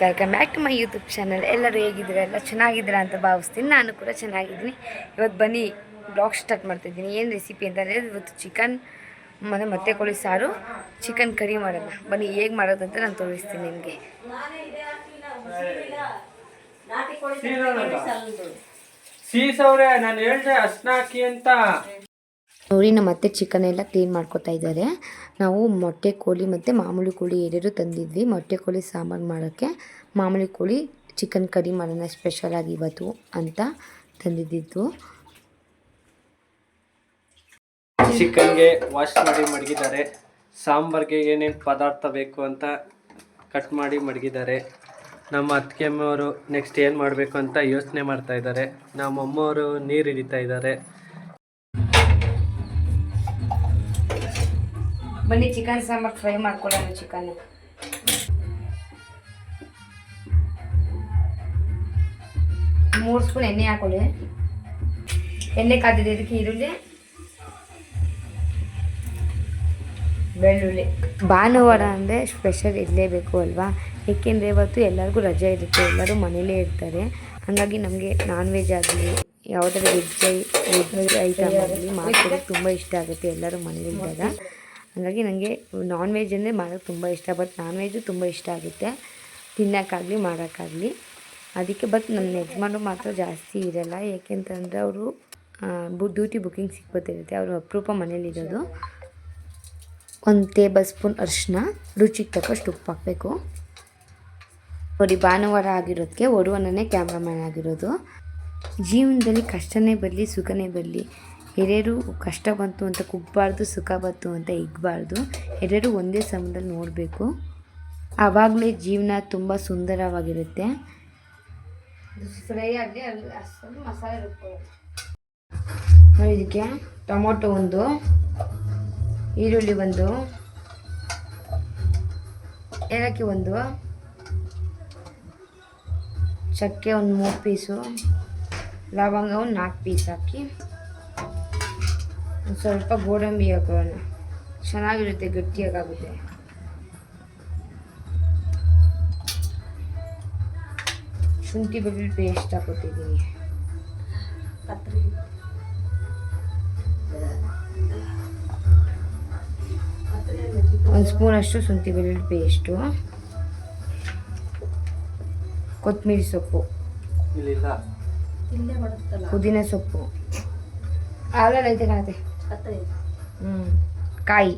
Welcome back to my YouTube channel. ಎಲ್ಲರೂ ಹೇಗಿದ್ದೀರಾ? ಎಲ್ಲ ಚೆನ್ನಾಗಿದ್ದೀರಾ ಅಂತ ಭಾವಿಸ್ತೀನಿ. ನಾನು ಕೂಡ ಚೆನ್ನಾಗಿದ್ದೀನಿ. ಇವತ್ತು ಬನ್ನಿ ಬ್ಲಾಗ್ ಸ್ಟಾರ್ಟ್ ಮಾಡ್ತಾಯಿದ್ದೀನಿ. ಏನು ರೆಸಿಪಿ ಅಂತಂದರೆ ಇವತ್ತು ಚಿಕನ್ ಮೊಟ್ಟೆ ಕೋಳಿ ಸಾರು, ಚಿಕನ್ ಕರಿ ಮಾಡೋಣ. ಬನ್ನಿ ಹೇಗೆ ಮಾಡೋದಂತ ನಾನು ತೋರಿಸ್ತೀನಿ ನಿಮಗೆ. ನಾನು ಹೇಳಿದೆ ಅರ್ಶಿನ ಹಾಕಿ ಅಂತ ನೋಡಿ. ನಮ್ಮ ಅತ್ತೆ ಚಿಕನ್ ಎಲ್ಲ ಕ್ಲೀನ್ ಮಾಡ್ಕೊತಾ ಇದ್ದಾರೆ. ನಾವು ಮೊಟ್ಟೆ ಕೋಳಿ ಮತ್ತು ಮಾಮೂಲಿ ಕೋಳಿ ಎರಡೂ ತಂದಿದ್ವಿ. ಮೊಟ್ಟೆ ಕೋಳಿ ಸಾಂಬಾರು ಮಾಡೋಕ್ಕೆ, ಮಾಮೂಲಿ ಕೋಳಿ ಚಿಕನ್ ಕರಿ ಮಾಡೋಣ ಸ್ಪೆಷಲಾಗಿ ಇವತ್ತು ಅಂತ ತಂದಿದ್ದು. ಚಿಕನ್ಗೆ ವಾಶ್ ಮಾಡಿ ಮಡಗಿದ್ದಾರೆ. ಸಾಂಬಾರ್ಗೆ ಏನೇನು ಪದಾರ್ಥ ಬೇಕು ಅಂತ ಕಟ್ ಮಾಡಿ ಮಡಗಿದ್ದಾರೆ. ನಮ್ಮ ಅತ್ತಿಗೆಮ್ಮವರು ನೆಕ್ಸ್ಟ್ ಏನು ಮಾಡಬೇಕು ಅಂತ ಯೋಚನೆ ಮಾಡ್ತಾ ಇದ್ದಾರೆ. ನಮ್ಮ ಅಮ್ಮವರು ನೀರು ಹಿಡಿತಾ ಇದ್ದಾರೆ. ಬನ್ನಿ ಚಿಕನ್ ಸಾಂಬಾರು ಫ್ರೈ ಮಾಡ್ಕೊಳ್ಳೋಣ. ಚಿಕನ್ 3 ಸ್ಪೂನ್ ಎಣ್ಣೆ ಹಾಕೊಳ್ಳಿ. ಎಣ್ಣೆ ಕಾದಿದೆ. ಇದಕ್ಕೆ ಈರುಳ್ಳಿ, ಬೆಳ್ಳುಳ್ಳಿ. ಭಾನುವಾರ ಅಂದರೆ ಸ್ಪೆಷಲ್ ಇರಲೇಬೇಕು ಅಲ್ವಾ? ಏಕೆಂದರೆ ಇವತ್ತು ಎಲ್ಲರಿಗೂ ರಜೆ ಇರುತ್ತೆ, ಎಲ್ಲರೂ ಮನೇಲೇ ಇರ್ತಾರೆ. ಹಾಗಾಗಿ ನಮಗೆ ನಾನ್ ವೆಜ್ ಆಗಲಿ ಯಾವುದಾದ್ರು ವೆಜ್ ಐಟಮ್ ಆಗಲಿ ಮಾಡ್ಕೊಡೋಕ್ಕೆ ತುಂಬ ಇಷ್ಟ ಆಗುತ್ತೆ ಎಲ್ಲರೂ ಮನೇಲಿದ್ದಾಗ. ಹಾಗಾಗಿ ನನಗೆ ನಾನ್ ವೆಜ್ ಅಂದರೆ ಮಾಡೋಕ್ಕೆ ತುಂಬ ಇಷ್ಟ. ಬಟ್ ನಾನ್ ವೆಜ್ಜು ತುಂಬ ಇಷ್ಟ ಆಗುತ್ತೆ ತಿನ್ನೋಕ್ಕಾಗಲಿ ಮಾಡೋಕ್ಕಾಗಲಿ. ಅದಕ್ಕೆ ಬಟ್ ನನ್ನ ಯಜಮಾನರು ಮಾತ್ರ ಜಾಸ್ತಿ ಇರೋಲ್ಲ. ಏಕೆಂತಂದರೆ ಅವರು ಡ್ಯೂಟಿ ಬುಕ್ಕಿಂಗ್ ಸಿಕ್ಕೋತಿರುತ್ತೆ. ಅವರು ಅಪರೂಪ ಮನೇಲಿರೋದು. 1 ಟೇಬಲ್ ಸ್ಪೂನ್ ಅರಿಶಿನ, ರುಚಿಗೆ ತಕ್ಕಷ್ಟು ಉಪ್ಪು ಹಾಕಬೇಕು. ನೋಡಿ, ಭಾನುವಾರ ಆಗಿರೋದಕ್ಕೆ ಒಡುವನೇ ಕ್ಯಾಮ್ರಾಮ್ಯಾನ್ ಆಗಿರೋದು. ಜೀವನದಲ್ಲಿ ಕಷ್ಟನೇ ಬರಲಿ ಸುಖನೇ ಬರಲಿ, ಎರಡೂ ಕಷ್ಟ ಬಂತು ಅಂತ ಕುಗ್ಗಬಾರ್ದು, ಸುಖ ಬಂತು ಅಂತ ಹಿಗ್ಬಾರ್ದು. ಎರಡೂ ಒಂದೇ ಸಮಯದಲ್ಲಿ ನೋಡಬೇಕು. ಆವಾಗಲೇ ಜೀವನ ತುಂಬ ಸುಂದರವಾಗಿರುತ್ತೆ. ಫ್ರೈ ಆಗಲಿ ಅಷ್ಟೊಂದು ಮಸಾಲೆ ರುಬ್ಕೊಳ್ಳೋದು. ನೋಡಿ, ಇದಕ್ಕೆ ಟೊಮೊಟೊ 1, ಈರುಳ್ಳಿ 1, ಏಲಕ್ಕಿ 1, ಚಕ್ಕೆ 3 ಪೀಸು, ಲವಂಗ 4 ಪೀಸ್ ಹಾಕಿ ಸ್ವಲ್ಪ ಗೋಡಂಬಿ ಹಾಕೋಣ. ಚೆನ್ನಾಗಿರುತ್ತೆ, ಗಟ್ಟಿಯಾಗುತ್ತೆ. ಶುಂಠಿ ಬೆಳ್ಳುಳ್ಳಿ ಪೇಸ್ಟ್ ಹಾಕೋತಿದ್ದೀನಿ. 1 ಸ್ಪೂನ್ ಅಷ್ಟು ಶುಂಠಿ ಬೆಳ್ಳುಳ್ಳಿ ಪೇಸ್ಟು, ಕೊತ್ತಂಬರಿ ಸೊಪ್ಪು, ಪುದೀನ ಸೊಪ್ಪು, ಆಲೂಗಡ್ಡೆ ಐತೆ ಕಾಣತ್ತೆ, ಕಾಯಿ.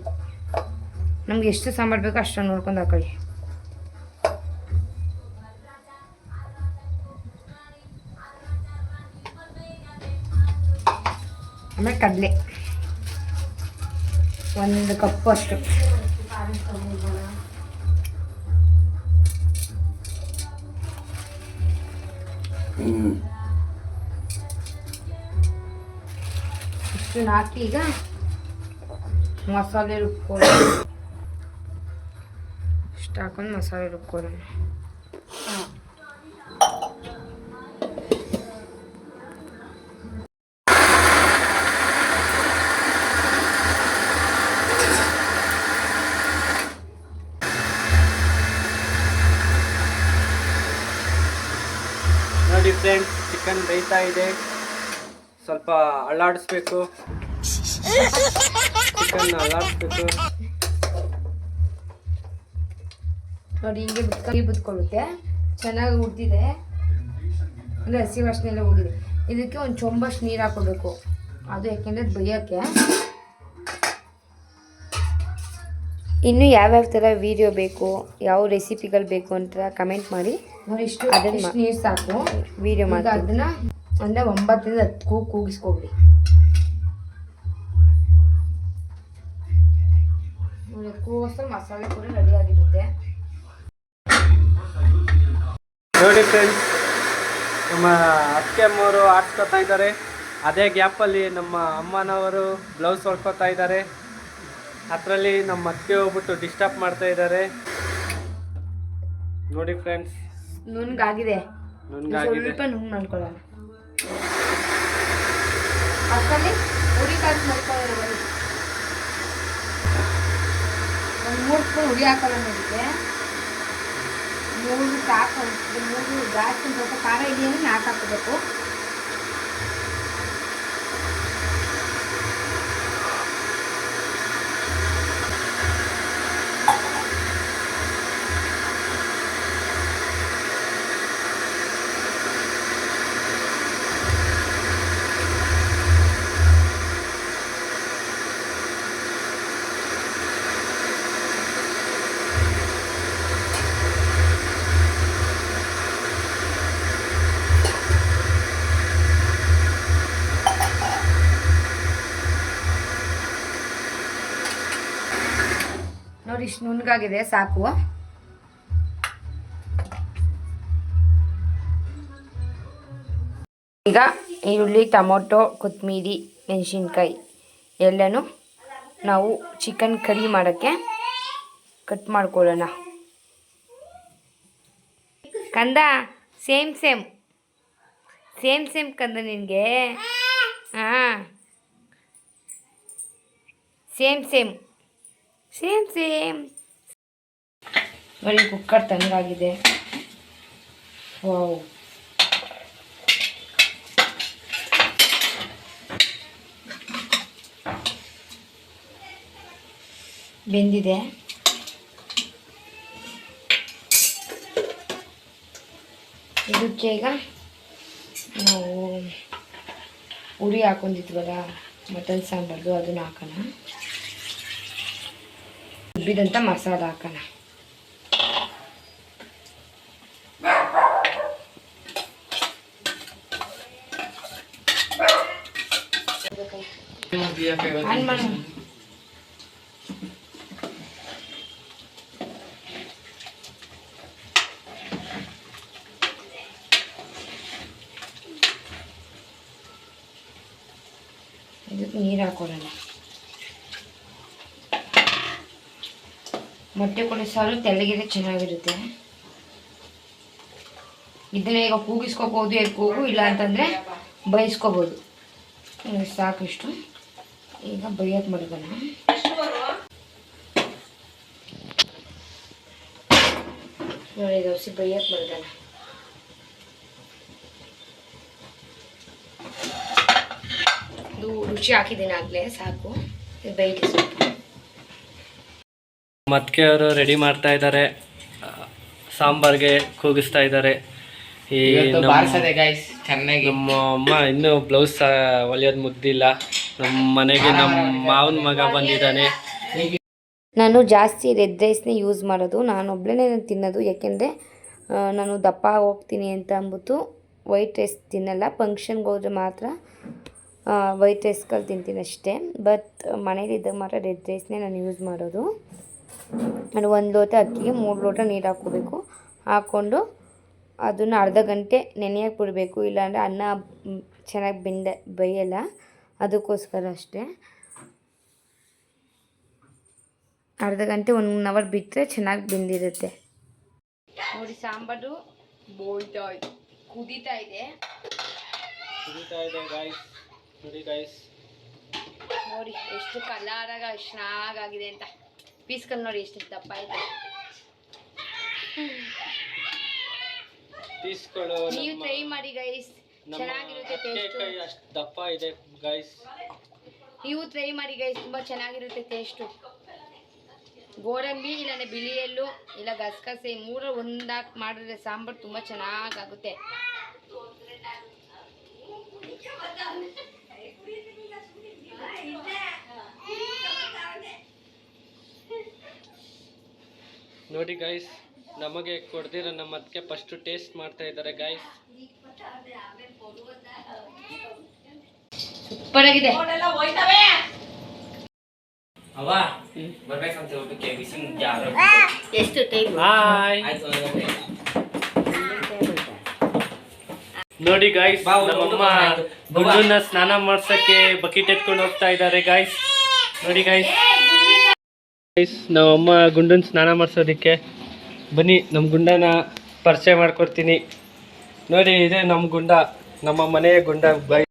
ನಮ್ಗೆ ಎಷ್ಟು ಸಾಂಬಾರು ಬೇಕೋ ಅಷ್ಟನ್ನು ನೋಡ್ಕೊಂಡು ಹಾಕೊಳ್ಳಿ. ಆಮೇಲೆ ಕಡಲೆ 1 ಕಪ್ಪು ಅಷ್ಟು. ಇಷ್ಟು ಹಾಕಿ ಈಗ ಮಸಾಲೆ ರುಬ್ಕೊಳ್ಳೋಣ. ಇಷ್ಟು ಹಾಕೊಂಡು ಮಸಾಲೆ ರುಬ್ಕೊಳ್ಳೋಣ. ನೋಡಿ ಫ್ರೆಂಡ್ಸ್, ಚಿಕನ್ ಬೇಯ್ತಾ ಇದೆ. ಸ್ವಲ್ಪ ಅಳ್ಳಾಡಿಸ್ಬೇಕು, ಚಿಕನ್ ಅಳ್ಳಾಡಿಸ್ಬೇಕು. ನೋಡಿ, ಹಿಂಗೆ ಬುದ್ಕೊಳ್ಳುತ್ತೆ. ಚೆನ್ನಾಗಿ ಉಡ್ದಿದೆ ಅಂದರೆ ಹಸಿ ವಾಸನೆ ಎಲ್ಲ ಹೋಗಿದೆ. ಇದಕ್ಕೆ 1 ಚೊಂಬಷ್ಟು ನೀರು ಹಾಕೋಬೇಕು. ಅದು ಯಾಕೆಂದರೆ ಬೇಯೋಕ್ಕೆ. ಇನ್ನು ಯಾವ್ಯಾವ ಥರ ವೀಡಿಯೋ ಬೇಕು, ಯಾವ ರೆಸಿಪಿಗಳು ಬೇಕು ಅಂತ ಕಮೆಂಟ್ ಮಾಡಿ. ನೋಡಿ, ಅದನ್ನು ನೀರು ಸಾಕು ವೀಡಿಯೋ ಮಾಡಿ. ಅದನ್ನು ಅಂದರೆ 9 ರಿಂದ 10 ಕೂಗಿಸ್ಕೊಬಿಡಿ. ಕೂಗೋಷ್ಟು ಮಸಾಲೆ ಕೂಡ ರೆಡಿ ಆಗಿರುತ್ತೆ. ನೋಡಿ ಫ್ರೆಂಡ್ಸ್, ನಮ್ಮ ಅತ್ತೆ ಅಮ್ಮವರು ಆಡ್ಸ್ಕೊತಾ ಇದ್ದಾರೆ. ಅದೇ ಗ್ಯಾಪಲ್ಲಿ ನಮ್ಮ ಅಮ್ಮನವರು ಬ್ಲೌಸ್ ಹೊಲ್ಕೋತಾ ಇದ್ದಾರೆ. ಅದರಲ್ಲಿ ನಮ್ಮ ಅತ್ತೆ ಹೋಗ್ಬಿಟ್ಟು ಡಿಸ್ಟರ್ಬ್ ಮಾಡ್ತಾ ಇದ್ದಾರೆ. ನೋಡಿ ಫ್ರೆಂಡ್ಸ್, ನುಣ್ಣಗಾಗಿದೆ. ಸ್ವಲ್ಪ ನುಣ್ಣು ಮಾಡ್ಕೊಳ್ಳೋಣ. ಅಷ್ಟರಲ್ಲಿ ಉರಿ ಕಾಸು ಮಾಡ್ಕೊಳ್ಳೋಣ. 1 3 ಸ್ಪೂನ್ ಉರಿ ಹಾಕೋಣ. ಇದಕ್ಕೆ ಮೂರು ಸಾಕು ಮೂರು ಜಾಸ್ತಿ ಒಂದು ಸ್ವಲ್ಪ ಖಾರ ಇದೆಯಂದ್ರೆ 4 ಹಾಕಬೇಕು. ನೋಡಿ ಇಷ್ಟು ನುಣ್ಣಗಾಗಿದೆ ಸಾಕು. ಈಗ ಈರುಳ್ಳಿ, ಟೊಮೊಟೊ, ಕೊತ್ತಂಬರಿ, ಮೆಣಸಿನ್ಕಾಯಿ ಎಲ್ಲನೂ ನಾವು ಚಿಕನ್ ಕರಿ ಮಾಡೋಕ್ಕೆ ಕಟ್ ಮಾಡ್ಕೊಳ್ಳೋಣ. ಕಂದ ಸೇಮ್ ಕಂದ ನಿನಗೆ. ಹಾಂ ಸೇಮ್ ನೋಡಿ ಕುಕ್ಕರ್ ತಣ್ಣಗಾಗಿದೆ. ವಾವ್, ಬೆಂದಿದೆ. ಇದಕ್ಕೆ ಈಗ ನಾವು ಉರಿ ಹಾಕೊಂಡಿದ್ವಲ್ಲ ಮಟನ್ ಸಾಂಬಾರ್ದು, ಅದನ್ನು ಹಾಕೋಣ. ರುಬ್ಬಿದಂಥ ಮಸಾಲ ಹಾಕೋಣ. ಆನ್ ಮಾಡು. ಇದಕ್ಕೆ ನೀರು ಹಾಕೊಳ್ಳೋಣ. ಮೊಟ್ಟೆ ಕೊಡಿ ಸಾರು ತೆಳ್ಳಗಿದೆ, ಚೆನ್ನಾಗಿರುತ್ತೆ. ಇದನ್ನ ಈಗ ಕೂಗಿಸ್ಕೋಬೋದು, ಕೂಗು ಇಲ್ಲ ಅಂತಂದರೆ ಬೇಯಿಸ್ಕೋಬೋದು. ಸಾಕಿಷ್ಟು. ಈಗ ಬೇಯಕ್ಕೆ ಮಡಗೋಣ. ನೋಡಿ ದೋಸೆ ಬೇಯಕ್ಕೆ ಮಡಗೋಣ. ಇದು ರುಚಿ ಹಾಕಿದ್ದೀನಿ ಆಗಲೇ, ಸಾಕು. ಬೇಯಲಿ ಸ್ವಲ್ಪ. ಮತ್ಕೆ ಅವರು ರೆಡಿ ಮಾಡ್ತಾ ಇದ್ದಾರೆ, ಸಾಂಬಾರ್ಗೆ ಕೂಗಿಸ್ತಾ ಇದ್ದಾರೆ. ಈ ನಮ್ಮ ಅಮ್ಮ ಇನ್ನೂ ಬ್ಲೌಸ್ ಹೊಲಿಯೋದು ಮುಗ್ದಿಲ್ಲ. ನಮ್ಮ ಮನೆಗೆ ನಮ್ಮ ಮಾವನ ಮಗ ಬಂದಿದ್ದಾನೆ. ನಾನು ಜಾಸ್ತಿ ರೆಡ್ ರೈಸ್ನೇ ಯೂಸ್ ಮಾಡೋದು. ನಾನು ಒಬ್ಬಳೇ ತಿನ್ನೋದು, ಯಾಕೆಂದರೆ ನಾನು ದಪ್ಪ ಹೋಗ್ತೀನಿ ಅಂತ ಅಂದ್ಬಿಟ್ಟು ವೈಟ್ ರೈಸ್ ತಿನ್ನಲ್ಲ. ಫಂಕ್ಷನ್ಗೆ ಹೋದರೆ ಮಾತ್ರ ವೈಟ್ ರೈಸ್ಗಳು ತಿಂತೀನಿ ಅಷ್ಟೇ. ಬಟ್ ಮನೇಲಿದ್ದಾಗ ಮಾತ್ರ ರೆಡ್ ರೈಸ್ನೇ ನಾನು ಯೂಸ್ ಮಾಡೋದು. ನಾನು 1 ಲೋಟ ಅಕ್ಕಿಗೆ 3 ಲೋಟ ನೀರು ಹಾಕ್ಕೋಬೇಕು. ಹಾಕ್ಕೊಂಡು ಅದನ್ನು ಅರ್ಧ ಗಂಟೆ ನೆನೆಯಕ್ಕೆ ಬಿಡಬೇಕು, ಇಲ್ಲಾಂದರೆ ಅನ್ನ ಚೆನ್ನಾಗಿ ಬೇಯಲ್ಲ. ಅದಕ್ಕೋಸ್ಕರ ಅಷ್ಟೇ. ಅರ್ಧ ಗಂಟೆ 1 ಅವರ್ ಬಿಟ್ಟರೆ ಚೆನ್ನಾಗಿ ಬೆಂದಿರುತ್ತೆ. ನೋಡಿ ಸಾಂಬಾರು ಕುದೀತಾ ಇದೆ ಗಾಯ್ಸ್. ನೋಡಿ ಗಾಯ್ಸ್, ನೋಡಿ ಎಷ್ಟು ಕಲರಾಗ ಚೆನ್ನಾಗಾಗಿದೆ ಅಂತ. ಪೀಸ್ಗಳು ನೋಡಿ ಎಷ್ಟು ದಪ್ಪ ಇದೆ. ಪೀಸ್ಗಳು ನೀವು ಟ್ರೈ ಮಾಡಿ ಗೈಸ್, ಚೆನ್ನಾಗಿರುತ್ತೆ ಟೇಸ್ಟ್. ಅಷ್ಟು ದಪ್ಪ ಇದೆ ಗೈಸ್, ನೀವು ಟ್ರೈ ಮಾಡಿ ಗೈಸ್, ತುಂಬ ಚೆನ್ನಾಗಿರುತ್ತೆ ಟೇಸ್ಟು. ಗೋಡಂಬಿ ಇಲ್ಲಾಂದರೆ ಬಿಳಿ ಎಳ್ಳು ಇಲ್ಲ ಗಸಗಸೆ 3 ಒಂದಾಗಿ ಮಾಡಿದ್ರೆ ಸಾಂಬಾರು ತುಂಬ ಚೆನ್ನಾಗಾಗುತ್ತೆ. ನೋಡಿ ಗೈಸ್, ನಮಗೆ ಕೊಡ್ದಿರೋ ನಮ್ಮ ಅದಕ್ಕೆ ಫಸ್ಟ್ ಟೇಸ್ಟ್ ಮಾಡ್ತಾ ಇದ್ದಾರೆ ಗೈಸ್. ಸೂಪರ್ ಆಗಿದೆ. ಎಷ್ಟು ಟೈಮ್? ನೋಡಿ ಗೈಸ್, ನಮ್ಮಮ್ಮ ಗುಂಡನ್ನ ಸ್ನಾನ ಮಾಡ್ಸಕ್ಕೆ ಬಕೆಟ್ ಎತ್ಕೊಂಡು ಹೋಗ್ತಾ ಇದ್ದಾರೆ ಗೈಸ್. ನೋಡಿ ಗೈಸ್, ನಮ್ಮಮ್ಮ ಗುಂಡನ್ ಸ್ನಾನ ಮಾಡಿಸೋದಕ್ಕೆ ಬನ್ನಿ. ನಮ್ಮ ಗುಂಡನ ಪರಿಚಯ ಮಾಡ್ಕೊಡ್ತೀನಿ. ನೋಡಿ, ಇದೆ ನಮ್ಮ ಗುಂಡ, ನಮ್ಮ ಮನೆಯ ಗುಂಡ ಗೈಸ್.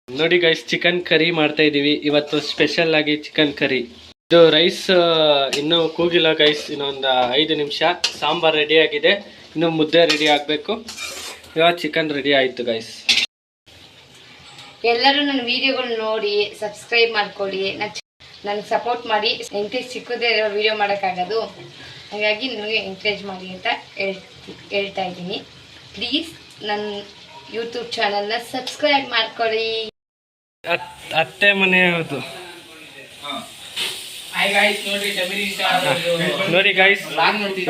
ನೋಡಿ ಗೈಸ್, ಚಿಕನ್ ಕರಿ ಮಾಡ್ತಾ ಇದ್ದೀವಿ ಇವತ್ತು, ಸ್ಪೆಷಲ್ ಆಗಿ ಚಿಕನ್ ಕರಿ. ಇದು ರೈಸ್ ಇನ್ನೂ ಕೂಗಿಲ್ಲ ಗೈಸ್, ಇನ್ನೊಂದು 5 ನಿಮಿಷ. ಸಾಂಬಾರು ರೆಡಿ ಆಗಿದೆ. ಇನ್ನು ಮುದ್ದೆ ರೆಡಿ ಆಗಬೇಕು. ಇವಾಗ ಚಿಕನ್ ರೆಡಿ ಆಯಿತು ಗೈಸ್. ಎಲ್ಲರೂ ನನ್ನ ವಿಡಿಯೋಗಳು ನೋಡಿ ಸಬ್ಸ್ಕ್ರೈಬ್ ಮಾಡ್ಕೊಳ್ಳಿ. ನನಗೆ ಸಪೋರ್ಟ್ ಮಾಡಿ. ಎಂಕರೇಜ್ ಸಿಕ್ಕದೇ ಇರೋ ವಿಡಿಯೋ ಮಾಡೋಕ್ಕಾಗೋದು, ಹಾಗಾಗಿ ನನಗೆ ಎಂಕರೇಜ್ ಮಾಡಿ ಅಂತ ಹೇಳ್ತಾ ಇದ್ದೀನಿ. ಪ್ಲೀಸ್ ನನ್ನ ಯೂಟ್ಯೂಬ್ ಚಾನಲ್ನ ಸಬ್ಸ್ಕ್ರೈಬ್ ಮಾಡ್ಕೊಳ್ಳಿ. ಅತ್ತೆ ಮನೆಯದು ನೋಡಿ ಗೈಸ್,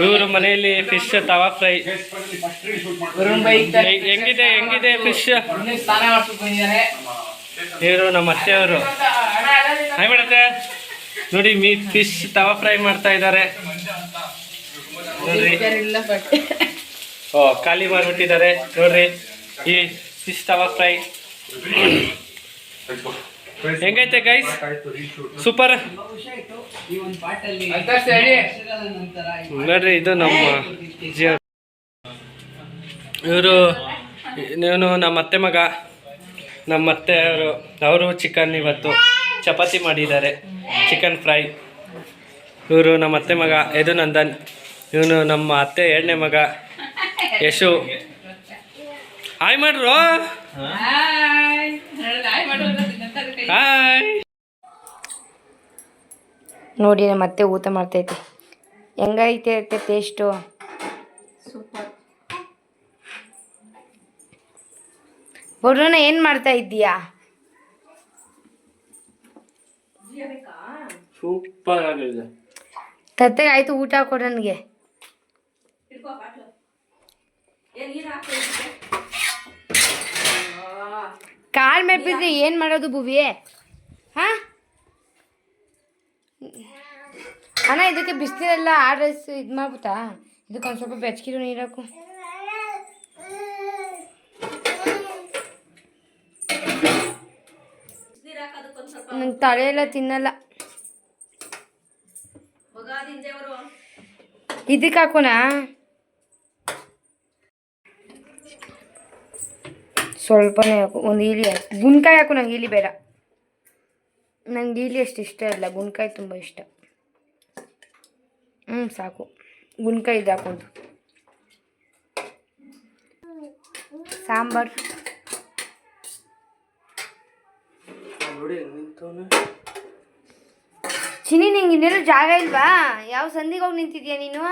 ಇವರು ಮನೆಯಲ್ಲಿ ಫಿಶ್ ತವಾ ಫ್ರೈ. ಹೆಂಗಿದೆ ಫಿಶ್? ಇವರು ನಮ್ಮ ಅತ್ತೆಯವರು ನೋಡಿ ಫಿಶ್ ತವಾ ಫ್ರೈ ಮಾಡ್ತಾ ಇದ್ದಾರೆ ನೋಡ್ರಿ. ಖಾಲಿ ಮಾಡ್ಬಿಟ್ಟಿದ್ದಾರೆ ನೋಡ್ರಿ ಈ ಫಿಶ್ ತವಾ ಫ್ರೈ. ಹೆಂಗೈತೆ ಗೈಸ್? ಸೂಪರ್ ನೋಡ್ರಿ. ಇದು ನಮ್ಮ ಇವರು ಇವನು ನಮ್ಮ ಅತ್ತೆ ಮಗ. ನಮ್ಮ ಅವರು ಚಿಕನ್ ಇವತ್ತು ಚಪಾತಿ ಮಾಡಿದ್ದಾರೆ, ಚಿಕನ್ ಫ್ರೈ. ಇವರು ನಮ್ಮ ಅತ್ತೆ ಮಗ ಯದು ನಂದನ್. ಇವನು ನಮ್ಮ ಅತ್ತೆ 2ನೇ ಮಗ ಯಶು. ಹಾಯ್ ಮಾಡ್ರು. ಹಾಯ್ ನೋಡಿ ನಮ್ಮ ಅತ್ತೆ ಊಟ ಮಾಡ್ತೈತೆ. ಹೆಂಗೈತೆ ಟೇಸ್ಟು? ಸೂಪರ್. ಬರೋಣ, ಏನು ಮಾಡ್ತಾ ಇದ್ದೀಯಾ? ಸೂಪರ್ ಆಗಿದೆ. ತತ್ತೆ ಆಯ್ತು, ಊಟ ಕೊಡು ನನಗೆ. ಕಾಲ್ ಮೇಪಿದ್ರೆ ಏನು ಮಾಡೋದು ಭುವಿಯೇ? ಹಾಂ ಅಣ್ಣ, ಇದಕ್ಕೆ ಬಿಸಿನೀರೆಲ್ಲ ಆಡ್ರೈಸ್ ಇದು ಮಾಡ್ಬಿಟ್ಟಾ? ಇದಕ್ಕೆ ಒಂದು ಸ್ವಲ್ಪ ಬೆಚ್ಚಗಿರೋ ನೀರು ಹಾಕು. ನಂಗೆ ತಲೆ ಎಲ್ಲ ತಿನ್ನಲ್ಲ. ಇದಕ್ಕೆ ಹಾಕೋನಾ? ಸ್ವಲ್ಪನೇ ಹಾಕು. ಒಂದು ಈಲಿ ಹಾಕು. ಗುನ್ಕಾಯಿ ಹಾಕು. ನಂಗೆ ಈಲಿ ಬೇಡ. ನಂಗೆ ಈಲಿ ಅಷ್ಟು ಇಷ್ಟ ಇಲ್ಲ, ಗುನ್ಕಾಯಿ ತುಂಬ ಇಷ್ಟ. ಸಾಕು. ಗುನ್ಕಾಯಿ ಇದು ಹಾಕೊಂಡು ಸಾಂಬಾರು. ಚಿನ್ನಿ, ನಿಂಗೆ ಇನ್ನೆಲ್ಲೂ ಜಾಗ ಇಲ್ವಾ? ಯಾವ ಸಂದಿಗೆ ಹೋಗಿ ನಿಂತಿದ್ಯಾ ನೀನು?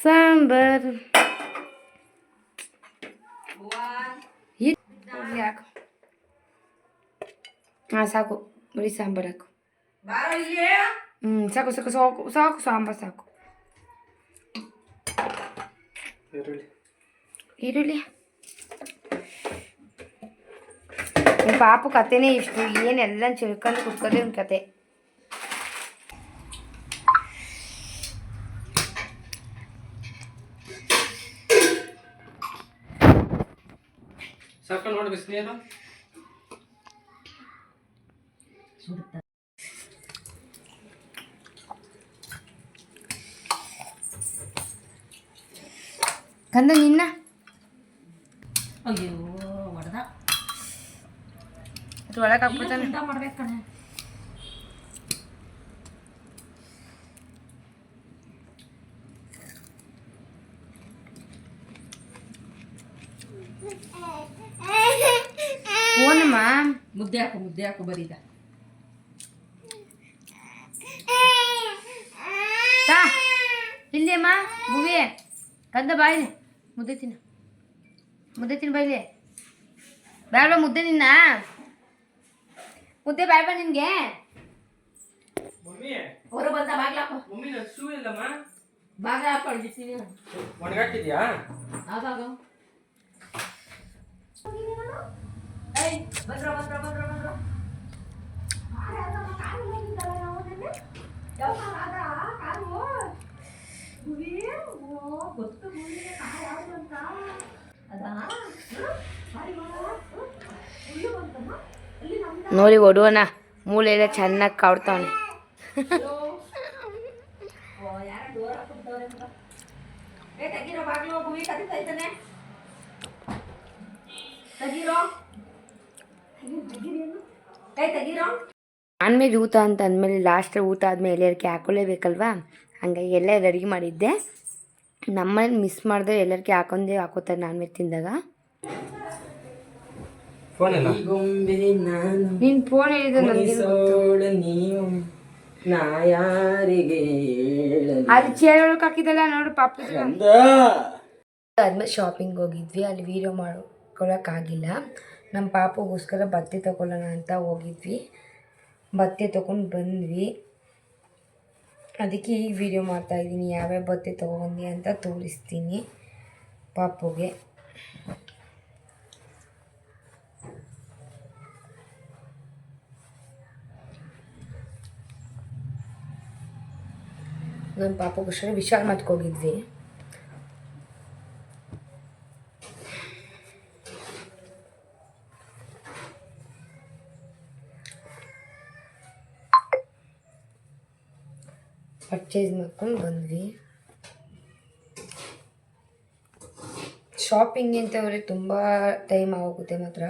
ಸಾಂಬಾರು ಹಾಕು. ಹಾಂ ಸಾಕು, ಬರೀ ಸಾಂಬಾರು ಹಾಕು. ಸಾಕು ಸಾಕು ಸಾಕು ಸಾಕು, ಸಾಂಬಾರು ಸಾಕು. ಈರುಳ್ಳಿ ಪಾಪು ಕತೆನೇ ಇಷ್ಟು. ಏನೆಲ್ಲ ಚಿಳ್ಕೊಂಡು ಕುತ್ಕೊಳ್ಳಿ ಒಂದು ಕತೆ. ಸಾಕು ನೋಡಿ ಬಿಸಿನೀರು. ಕಂದ ನಿನ್ನ ಅಯ್ಯೋ ಹೊಡೆದ ಒಳಗೆ ಹಾಕ್ಬಿಡ್ತಾನೆ. ಮಾಡ್ಬೇಕು ಕಣೆ. ಓನಮ್ಮ ಮುದ್ದೆ ಹಾಕು ಬರೀದ. ಇಲ್ಲಿ ಅಮ್ಮ ಭುವಿ, ಕಂದ ಬಾಯಿಲಿ ಮುದ್ದೆ ತಿನ್ನ ಬಾಯಿಲಿ. ಬೇಡ ಮುದ್ದೆ ನಿನ್ನ ಮುದ್ದೆ ಬೇಡ ನಿನ್ಗೆ. ಹೊರ ಬಂದ ಬಾಗ್ಲಾಕ ಶೂ ಇಲ್ಲಮ್ಮ, ಬಾಗ್ಲ ಹಾಕೊಂಡಿರ್ತೀನಿ. ಒಣಗಾಕಿದ್ಯಾ? ಆಗಾಗ ನೋಡಿ ಒಡುವನ ಮೂಳೆ ಎಲ್ಲ ಚೆನ್ನಾಗಿ ಕಾಡ್ತಾವನೆ. ನಾನ್ ವೆಜ್ ಊಟ ಅಂತ ಅಂದಮೇಲೆ ಲಾಸ್ಟ್ ಊಟ ಆದಮೇಲೆ ಎಲ್ಲರಿಗೆ ಹಾಕೊಳ್ಳೇಬೇಕಲ್ವಾ? ಹಂಗಾಗಿ ಎಲ್ಲ ರೆಡಿ ಮಾಡಿದ್ದೆ. ನಮ್ಮನೇಲಿ ಮಿಸ್ ಮಾಡಿದ್ರೆ ಎಲ್ಲರಿಗೆ ಹಾಕೋತಾರೆ ನಾನ್ ವೆಜ್ ತಿಂದಾಗ. ಫೋನ್ ಎಲ್ಲ ಗೊಂಬೆ ನಾನು ನೀನು ಫೋನ್ ಹೇಳಿದ್ದು ಮುನಿಸೋಳ ನೀವು ನಾ ಯಾರಿಗೆ ಹೇಳಲಿ ಅದು ಚೇರ್ ಒಳಗೆ ಹಾಕಿದಲ್ಲ ನೋಡು ಪಾಪ. ಅಂದ. ಆದ್ಮೇಲೆ ಶಾಪಿಂಗ್ ಹೋಗಿದ್ವಿ. ಅಲ್ಲಿ ವೀಡಿಯೋ ಮಾಡ್ಕೊಳಕ್ಕಾಗಿಲ್ಲ. ನಮ್ಮ ಪಾಪಗೋಸ್ಕರ ಬಟ್ಟೆ ತೊಗೊಳ್ಳೋಣ ಅಂತ ಹೋಗಿದ್ವಿ. ಬಟ್ಟೆ ತೊಗೊಂಡು ಬಂದ್ವಿ. ಅದಕ್ಕೆ ಈಗ ವೀಡಿಯೋ ಮಾಡ್ತಾಯಿದ್ದೀನಿ. ಯಾವ್ಯಾವ ಬಟ್ಟೆ ತೊಗೊಂಡು ಅಂತ ತೋರಿಸ್ತೀನಿ ಪಾಪುಗೆ. ನಮ್ಮ ಪಾಪಗೋಸ್ಕರ ವಿಶಾಲ್ ಮಾರ್ಟ್ಗೆ ಹೋಗಿದ್ವಿ. ಪರ್ಚೇಸ್ ಮಾಡ್ಕೊಂಡು ಬಂದ್ವಿ. ಶಾಪಿಂಗ್ ಅಂತಂದರೆ ತುಂಬ ಟೈಮ್ ಆಗೋಗುತ್ತೆ. ಮಾತ್ರ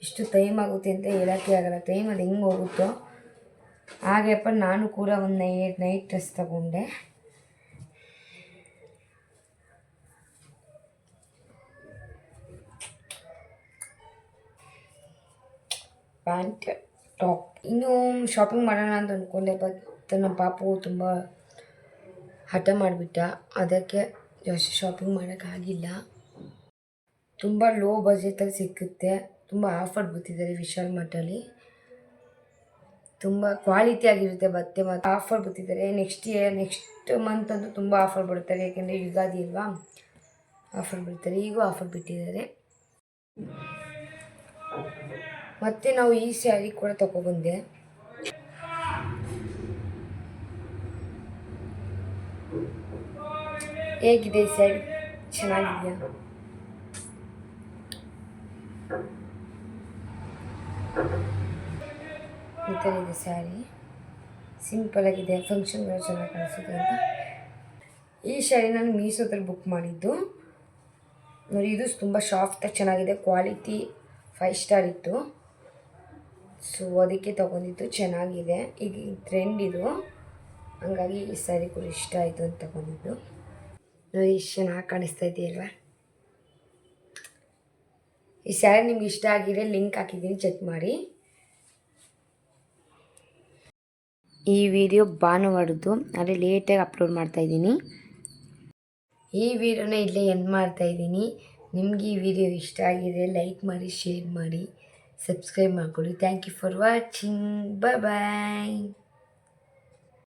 ಎಷ್ಟು ಟೈಮ್ ಆಗುತ್ತೆ ಅಂತ ಹೇಳೋಕ್ಕೆ ಆಗಲ್ಲ. ಟೈಮ್ ಅದು ಹೆಂಗೆ ಹೋಗುತ್ತೋ ಹಾಗೆಪ್ಪ. ನಾನು ಕೂಡ ಒಂದು ನೈಟ್ ಡ್ರೆಸ್ ತಗೊಂಡೆ. Pant top. ಇನ್ನೂ ಶಾಪಿಂಗ್ ಮಾಡೋಣ ಅಂತ ಅಂದ್ಕೊಂಡೆ. ಬಟ್ ನಮ್ಮ ಪಾಪು ತುಂಬ ಹಠ ಮಾಡಿಬಿಟ್ಟ. ಅದಕ್ಕೆ ಜಾಸ್ತಿ ಶಾಪಿಂಗ್ ಮಾಡೋಕ್ಕಾಗಿಲ್ಲ. ತುಂಬ ಲೋ ಬಜೆಟಲ್ಲಿ ಸಿಕ್ಕುತ್ತೆ. ತುಂಬ ಆಫರ್ ಬಿಟ್ಟಿದ್ದಾರೆ ವಿಶಾಲ್ ಮಾರ್ಟಲ್ಲಿ. ತುಂಬ ಕ್ವಾಲಿಟಿ ಆಗಿರುತ್ತೆ ಬಟ್ಟೆ. ಮತ್ತು ಆಫರ್ ಬಿಟ್ಟಿದ್ದಾರೆ. ನೆಕ್ಸ್ಟ್ ಮಂತ್ ಅಂತೂ ತುಂಬ ಆಫರ್ ಬಿಡ್ತಾರೆ. ಯಾಕೆಂದರೆ ಯುಗಾದಿ ಅಲ್ವಾ, ಆಫರ್ ಬಿಡ್ತಾರೆ. ಈಗೂ ಆಫರ್ ಬಿಟ್ಟಿದ್ದಾರೆ. ಮತ್ತು ನಾವು ಈ ಸ್ಯಾರಿ ಕೂಡ ತಗೊಬಂದೆ. ಹೇಗಿದೆ ಈ ಸ್ಯಾರಿ? ಚೆನ್ನಾಗಿದೆಯಾ? ಈ ಥರ ಇದೆ ಸ್ಯಾರಿ. ಸಿಂಪಲಾಗಿದೆ. ಫಂಕ್ಷನ್ಗಳು ಚೆನ್ನಾಗಿ ಕಾಣಿಸುತ್ತೆ ಅಂತ ಈ ಸ್ಯಾರಿ ನಾನು ಮೀಶೋದಲ್ಲಿ ಬುಕ್ ಮಾಡಿದ್ದು. ನೋಡಿ, ಇದು ತುಂಬ ಸಾಫ್ಟಾಗಿ ಚೆನ್ನಾಗಿದೆ. ಕ್ವಾಲಿಟಿ 5 ಸ್ಟಾರ್ ಇತ್ತು. ಸೊ ಅದಕ್ಕೆ ತೊಗೊಂಡಿದ್ದು. ಚೆನ್ನಾಗಿದೆ. ಈಗ ಟ್ರೆಂಡ್ ಇದು, ಹಂಗಾಗಿ ಈ ಸ್ಯಾರಿ ಕೂಡ ಇಷ್ಟ ಆಯಿತು ಅಂತ ತೊಗೊಂಡಿದ್ದು. ನೋಡಿ, ಇಷ್ಟು ಚೆನ್ನಾಗಿ ಕಾಣಿಸ್ತಾ ಇದೆಯಲ್ವಾ? ಈ ಸ್ಯಾರಿ ನಿಮ್ಗೆ ಇಷ್ಟ ಆಗಿದೆ, ಲಿಂಕ್ ಹಾಕಿದ್ದೀನಿ, ಚೆಕ್ ಮಾಡಿ. ಈ ವಿಡಿಯೋ ಭಾನುವಾರದ್ದು, ಆದರೆ ಲೇಟಾಗಿ ಅಪ್ಲೋಡ್ ಮಾಡ್ತಾಯಿದ್ದೀನಿ. ಈ ವಿಡಿಯೋನ ಇಲ್ಲೇ ಎಂಡ್ ಮಾಡ್ತಾಯಿದ್ದೀನಿ. ನಿಮಗೆ ಈ ವಿಡಿಯೋ ಇಷ್ಟ ಆಗಿದೆ ಲೈಕ್ ಮಾಡಿ, ಶೇರ್ ಮಾಡಿ, ಸಬ್ಸ್ಕ್ರೈಬ್ ಮಾಡ್ಕೊಳ್ಳಿ. Thank you for watching. Bye.